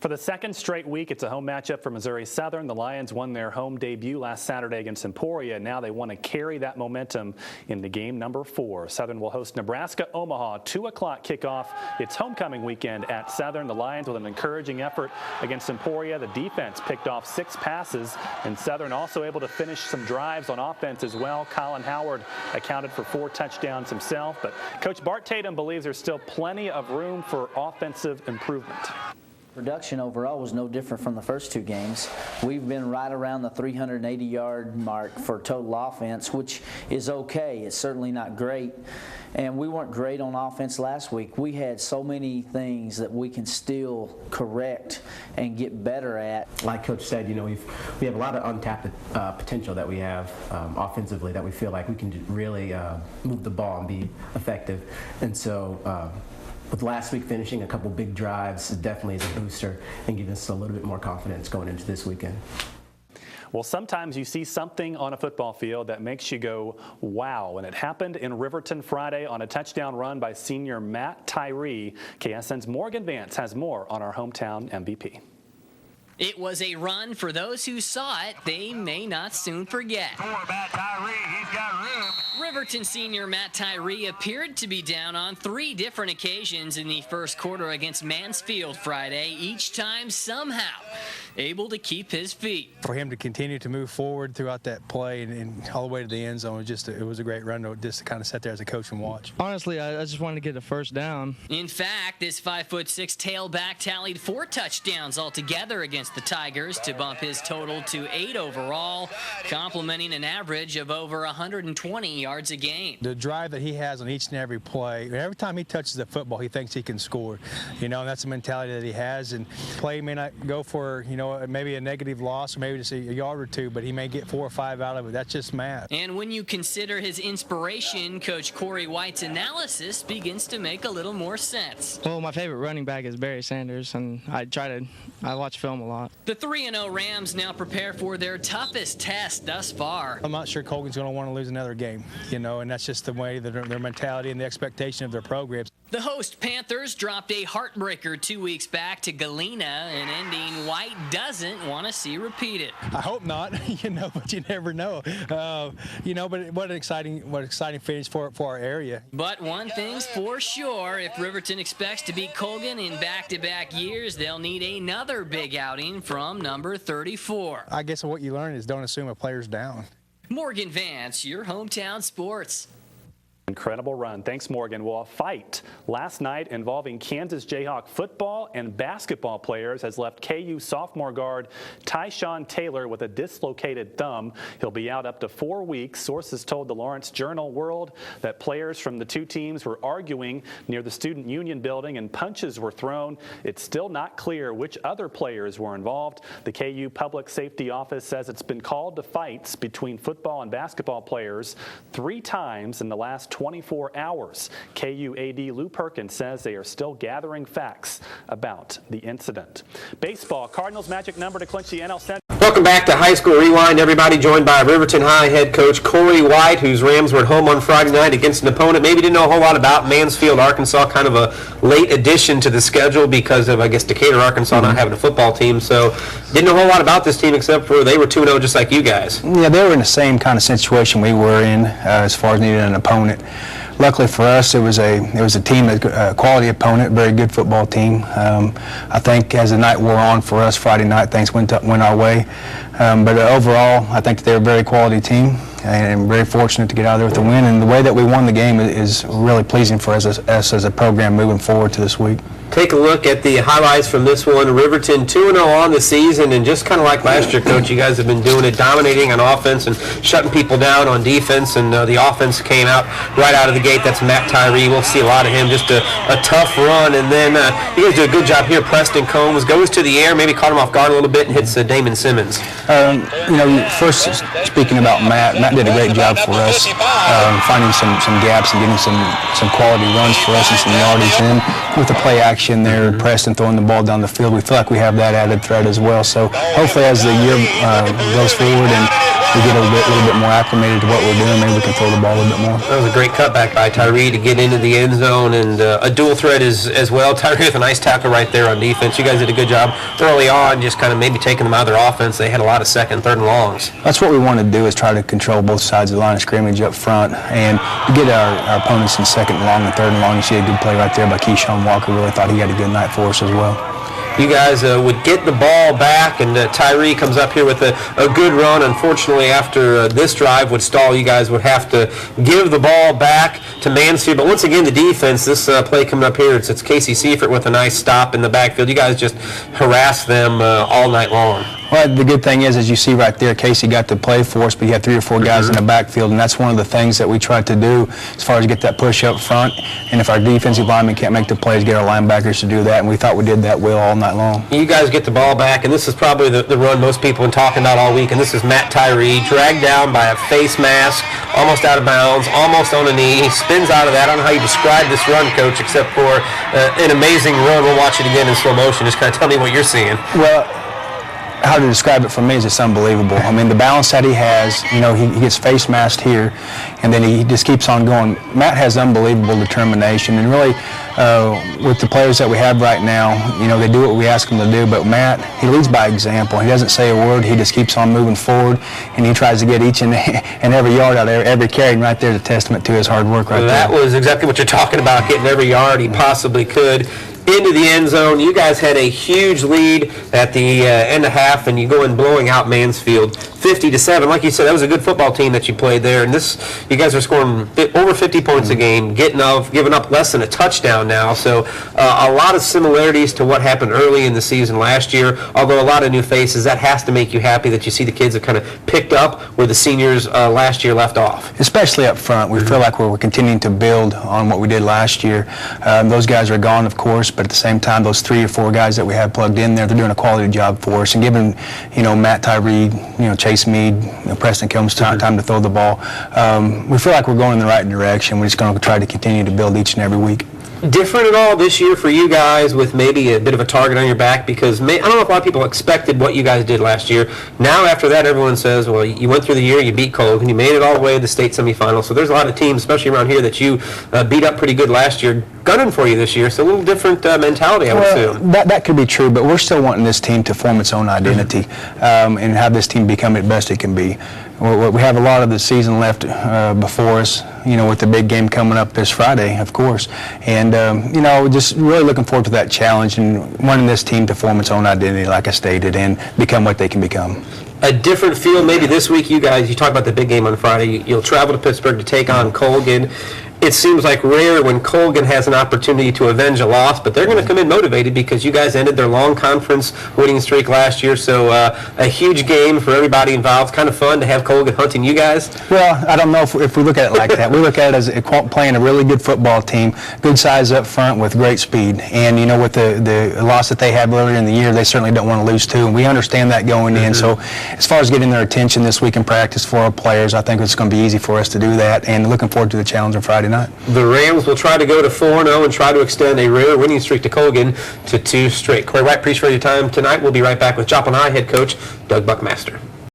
For the second straight week, it's a home matchup for Missouri Southern. The Lions won their home debut last Saturday against Emporia. Now they want to carry that momentum into game number 4. Southern will host Nebraska-Omaha, 2 o'clock kickoff. It's homecoming weekend at Southern. The Lions with an encouraging effort against Emporia. The defense picked off 6 passes, and Southern also able to finish some drives on offense as well. Colin Howard accounted for 4 touchdowns himself, but Coach Bart Tatum believes there's still plenty of room for offensive improvement. Production overall was no different from the first 2 games. We've been right around the 380-yard mark for total offense, which is okay. It's certainly not great. And we weren't great on offense last week. We had so many things that we can still correct and get better at. Like Coach said, you know, we have a lot of untapped potential that we have offensively that we feel like we can really move the ball and be effective. And so with last week finishing a couple big drives, it definitely is a booster and giving us a little bit more confidence going into this weekend. Well, sometimes you see something on a football field that makes you go, wow. And it happened in Riverton Friday on a touchdown run by senior Matt Tyree. KSN's Morgan Vance has more on our hometown MVP. It was a run for those who saw it. They may not soon forget. Matt Tyree, he's got room. Riverton senior Matt Tyree appeared to be down on 3 different occasions in the first quarter against Mansfield Friday, each time somehow able to keep his feet. For him to continue to move forward throughout that play and all the way to the end zone, it was a great run just to kind of sit there as a coach and watch. Honestly, I just wanted to get a first down. In fact, this 5'6" tailback tallied 4 touchdowns altogether against the Tigers to bump his total to 8 overall, complementing an average of over 120 yards a game. The drive that he has on each and every play, every time he touches the football, he thinks he can score. You know, and that's the mentality that he has. And play may not go for, you know, maybe a negative loss or maybe just a yard or 2, but he may get 4 or 5 out of it. That's just math. And when you consider his inspiration, Coach Corey White's analysis begins to make a little more sense. Well, my favorite running back is Barry Sanders, and I watch film a lot. The 3-0 Rams now prepare for their toughest test thus far. I'm not sure Colgan's going to want to lose another game, you know, and that's just the way their mentality and the expectation of their programs. The host Panthers dropped a heartbreaker 2 weeks back to Galena, an ending White doesn't want to see repeated. I hope not, you know, but you never know. You know, but what an exciting finish for our area. But one thing's for sure, if Riverton expects to beat Colgan in back-to-back years, they'll need another big outing from number 34. I guess what you learn is don't assume a player's down. Morgan Vance, your hometown sports. Incredible run. Thanks, Morgan. Well, a fight last night involving Kansas Jayhawk football and basketball players has left KU sophomore guard Tyshawn Taylor with a dislocated thumb. He'll be out up to 4 weeks. Sources told the Lawrence Journal-World that players from the 2 teams were arguing near the Student Union building and punches were thrown. It's still not clear which other players were involved. The KU Public Safety Office says it's been called to fights between football and basketball players 3 times in the last 24 hours. KU AD Lou Perkins says they are still gathering facts about the incident. Baseball, Cardinals' magic number to clinch the NL Central. Welcome back to High School Rewind, everybody, joined by Riverton High head coach Corey White, whose Rams were at home on Friday night against an opponent maybe didn't know a whole lot about, Mansfield, Arkansas, kind of a late addition to the schedule because of, I guess, Decatur, Arkansas not having a football team, so didn't know a whole lot about this team except for they were 2-0 just like you guys. Yeah, they were in the same kind of situation we were in as far as needing an opponent. Luckily for us, it was a team, a quality opponent, very good football team. I think as the night wore on for us Friday night, things went our way. But overall, I think they're a very quality team, and I'm very fortunate to get out there with the win. And the way that we won the game is really pleasing for us as a program moving forward to this week. Take a look at the highlights from this one. Riverton 2-0 on the season, and just kind of like last year, Coach, you guys have been doing it, dominating on offense and shutting people down on defense, and the offense came out right out of the gate. That's Matt Tyree. We'll see a lot of him, just a tough run, and then you guys do a good job here. Preston Combs goes to the air, maybe caught him off guard a little bit, and hits Damon Simmons. You know, first speaking about Matt did a great job for us, finding some gaps and getting some quality runs for us and some yardage in. With the play action there, Preston throwing the ball down the field, we feel like we have that added threat as well. So hopefully as the year goes forward and we get a little bit more acclimated to what we're doing, maybe we can throw the ball a little bit more. That was a great cutback by Tyree to get into the end zone, and a dual threat as well. Tyree with a nice tackle right there on defense. You guys did a good job early on, just kind of maybe taking them out of their offense. They had a lot of second, third and longs. That's what we want to do, is try to control both sides of the line of scrimmage up front and to get our opponents in second and long and third and long. You see a good play right there by Keyshawn Walker. Really thought he had a good night for us as well. You guys would get the ball back, and Tyree comes up here with a good run. Unfortunately, after this drive would stall, you guys would have to give the ball back to Mansfield. But once again, the defense, this play coming up here, it's Casey Seifert with a nice stop in the backfield. You guys just harass them all night long. Well, the good thing is, as you see right there, Casey got to play for us, but he had 3 or 4 guys in the backfield, and that's one of the things that we try to do as far as get that push up front. And if our defensive linemen can't make the plays, get our linebackers to do that, and we thought we did that well all night long. You guys get the ball back, and this is probably the run most people have been talking about all week, and this is Matt Tyree, dragged down by a face mask, almost out of bounds, almost on a knee. He spins out of that. I don't know how you describe this run, Coach, except for an amazing run. We'll watch it again in slow motion. Just kind of tell me what you're seeing. Well, how to describe it for me is it's unbelievable. I mean, the balance that he has, you know, he gets face masked here, and then he just keeps on going. Matt has unbelievable determination, and really, with the players that we have right now, you know, they do what we ask them to do, but Matt, he leads by example. He doesn't say a word. He just keeps on moving forward, and he tries to get each and every yard out of every carry, and right there is a testament to his hard work right there. That was exactly what you're talking about, getting every yard he possibly could into the end zone. You guys had a huge lead at the end of half, and you go in blowing out Mansfield 50-7. Like you said, that was a good football team that you played there, and you guys are scoring over 50 points a game, giving up less than a touchdown now. So a lot of similarities to what happened early in the season last year, although a lot of new faces. That has to make you happy that you see the kids have kind of picked up where the seniors last year left off. Especially up front. We feel like we're continuing to build on what we did last year. Those guys are gone, of course, but at the same time, those 3 or 4 guys that we have plugged in there, they're doing a quality job for us, and giving, you know, Matt Tyree, you know, Chase Mead, you know, Preston Kilms time to throw the ball. We feel like we're going in the right direction. We're just going to try to continue to build each and every week. Different at all this year for you guys, with maybe a bit of a target on your back, because I don't know if a lot of people expected what you guys did last year. Now after that, everyone says, well, you went through the year, you beat Colgan, you made it all the way to the state semifinal. So there's a lot of teams, especially around here, that you beat up pretty good last year, gunning for you this year. So a little different mentality, I would assume. That could be true, but we're still wanting this team to form its own identity and have this team become the best it can be. We have a lot of the season left before us, you know, with the big game coming up this Friday, of course. And, you know, just really looking forward to that challenge and wanting this team to form its own identity, like I stated, and become what they can become. A different feel maybe this week. You guys, you talk about the big game on Friday. You'll travel to Pittsburgh to take on Colgan. It seems like rare when Colgan has an opportunity to avenge a loss, but they're going to come in motivated because you guys ended their long conference winning streak last year. So a huge game for everybody involved. Kind of fun to have Colgan hunting you guys. Well, I don't know if we look at it like that. We look at it as playing a really good football team, good size up front with great speed. And, you know, with the loss that they had earlier in the year, they certainly don't want to lose too. And we understand that going in. So as far as getting their attention this week in practice for our players, I think it's going to be easy for us to do that. And looking forward to the challenge on Friday night. The Rams will try to go to 4-0 and try to extend a rare winning streak to Colgan to 2 straight. Corey White, appreciate your time tonight. We'll be right back with Joplin High head coach Doug Buckmaster.